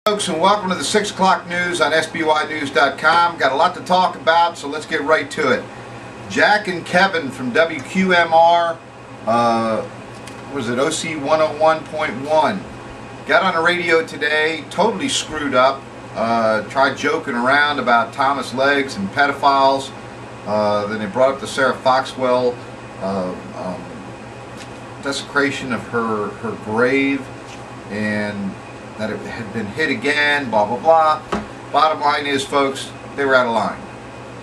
Folks, and welcome to the 6 o'clock news on SBYnews.com. Got a lot to talk about, so let's get right to it. Jack and Kevin from WQMR, was it OC 101.1, got on the radio today, totally screwed up, tried joking around about Thomas Legs and pedophiles. Then they brought up the Sarah Foxwell desecration of her grave, and that it had been hit again, blah blah blah. Bottom line is, folks, they were out of line.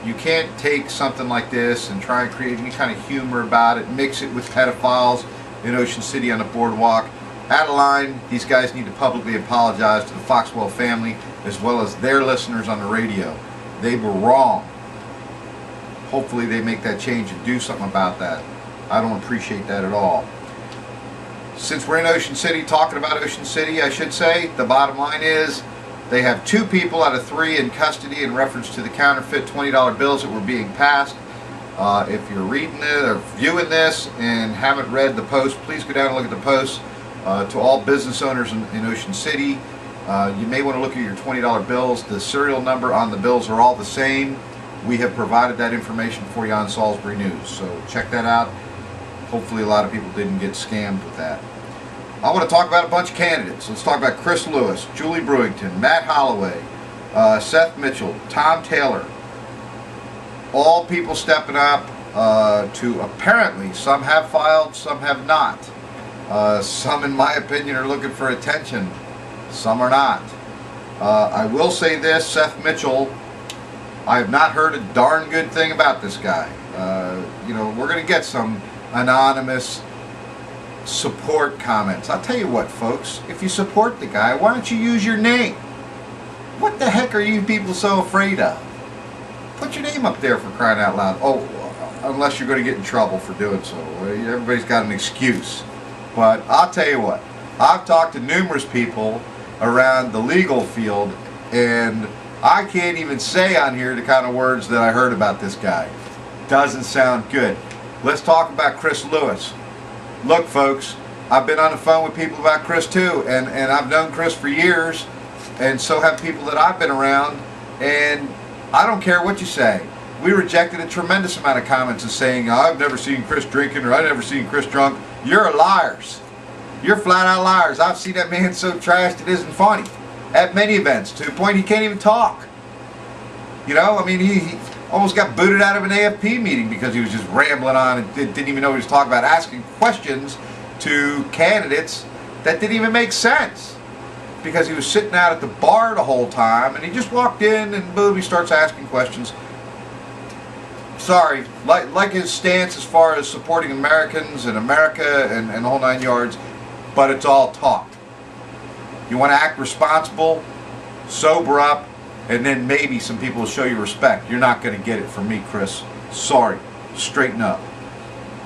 You can't take something like this and try and create any kind of humor about it, mix it with pedophiles in Ocean City on the boardwalk. Out of line. These guys need to publicly apologize to the Foxwell family as well as their listeners on the radio. They were wrong. Hopefully they make that change and do something about that. I don't appreciate that at all. Since we're in Ocean City, talking about Ocean City, I should say, the bottom line is they have 2 people out of 3 in custody in reference to the counterfeit $20 bills that were being passed. If you're reading it or viewing this and haven't read the post, please go down and look at the post. To all business owners in Ocean City, you may want to look at your $20 bills. The serial number on the bills are all the same. We have provided that information for you on Salisbury News, so check that out. Hopefully a lot of people didn't get scammed with that. I want to talk about a bunch of candidates. Let's talk about Chris Lewis, Julie Brewington, Matt Holloway, Seth Mitchell, Tom Taylor. All people stepping up to, apparently, some have filed, some have not. Some, in my opinion, are looking for attention. Some are not. I will say this, Seth Mitchell, I have not heard a darn good thing about this guy. We're going to get some anonymous support comments. I'll tell you what, folks, if you support the guy, why don't you use your name? What the heck are you people so afraid of? Put your name up there, for crying out loud. Oh, unless you're going to get in trouble for doing so. Everybody's got an excuse. But I'll tell you what, I've talked to numerous people around the legal field, and I can't even say on here the kind of words that I heard about this guy. Doesn't sound good. Let's talk about Chris Lewis. Look, folks, I've been on the phone with people about Chris too, and I've known Chris for years, and so have people that I've been around, and I don't care what you say. We rejected a tremendous amount of comments and saying, I've never seen Chris drinking, or I've never seen Chris drunk. You're liars. You're flat out liars. I've seen that man so trashed it isn't funny at many events, to the point he can't even talk. He almost got booted out of an AFP meeting because he was just rambling on and didn't even know what he was talking about, asking questions to candidates that didn't even make sense, because he was sitting out at the bar the whole time, and he just walked in and boom, he starts asking questions. Sorry, like his stance as far as supporting Americans and America and the whole 9 yards, but it's all talk. You want to act responsible, sober up, and then maybe some people will show you respect. You're not going to get it from me, Chris. Sorry. Straighten up.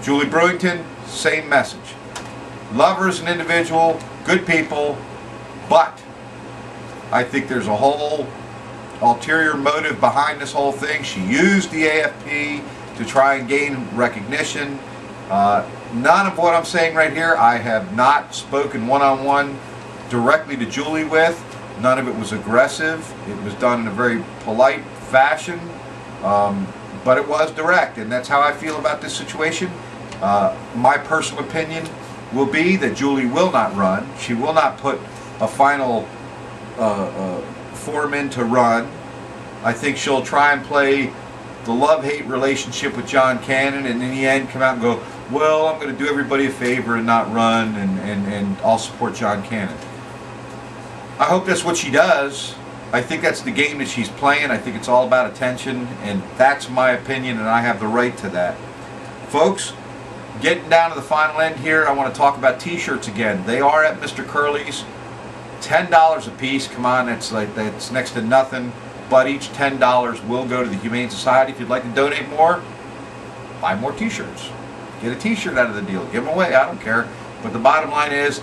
Julie Brewington, same message. Love her as an individual, good people, but I think there's a whole ulterior motive behind this whole thing. She used the AFP to try and gain recognition. None of what I'm saying right here, I have not spoken one-on-one directly to Julie with. None of it was aggressive. It was done in a very polite fashion, but it was direct, and that's how I feel about this situation. My personal opinion will be that Julie will not run. She will not put a final form in to run. I think she'll try and play the love-hate relationship with John Cannon, and in the end come out and go, well, I'm going to do everybody a favor and not run, and I'll support John Cannon. I hope that's what she does. I think that's the game that she's playing. I think it's all about attention, and that's my opinion, and I have the right to that. Folks, getting down to the final end here, I want to talk about t-shirts again. They are at Mr. Curly's. $10 a piece. Come on, that's next to nothing, but each $10 will go to the Humane Society. If you'd like to donate more, buy more t-shirts. Get a t-shirt out of the deal. Give them away. I don't care. But the bottom line is,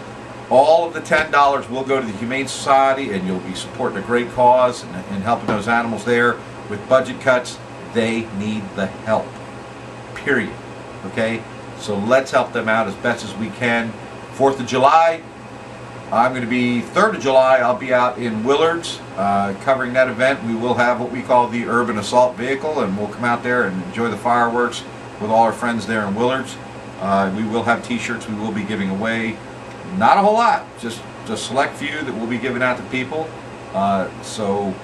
all of the $10 will go to the Humane Society, and you'll be supporting a great cause and helping those animals there. With budget cuts, they need the help. Period. Okay? So let's help them out as best as we can. 4th of July, I'm going to be 3rd of July. I'll be out in Willards covering that event. We will have what we call the Urban Assault Vehicle, and we'll come out there and enjoy the fireworks with all our friends there in Willards. We will have t-shirts we will be giving away. Not a whole lot, just a select few that we'll be giving out to people. So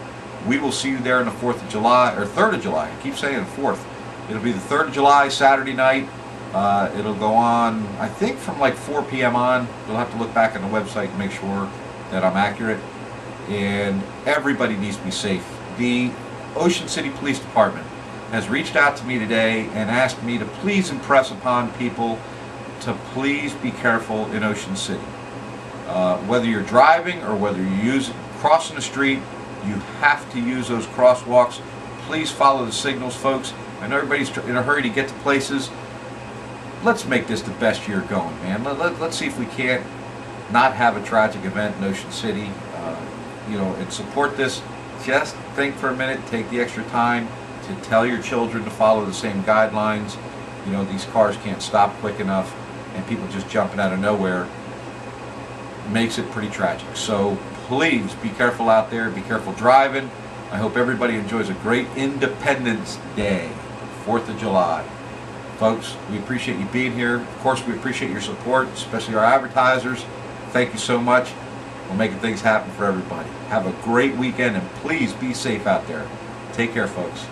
we will see you there on the 4th of July, or 3rd of July. I keep saying the 4th. It'll be the 3rd of July, Saturday night. It'll go on, I think, from like 4 p.m. on. You'll have to look back on the website and make sure that I'm accurate. And everybody needs to be safe. The Ocean City Police Department has reached out to me today and asked me to please impress upon people to please be careful in Ocean City. Whether you're driving or whether you're crossing the street, you have to use those crosswalks. Please follow the signals, folks. I know everybody's in a hurry to get to places. Let's make this the best year going, man. Let's see if we can't not have a tragic event in Ocean City, and support this. Just think for a minute, take the extra time to tell your children to follow the same guidelines. These cars can't stop quick enough, and people just jumping out of nowhere makes it pretty tragic. So please be careful out there, be careful driving. I hope everybody enjoys a great Independence Day, 4th of July. Folks, we appreciate you being here. Of course, we appreciate your support, especially our advertisers. Thank you so much. We're making things happen for everybody. Have a great weekend, and please be safe out there. Take care, folks.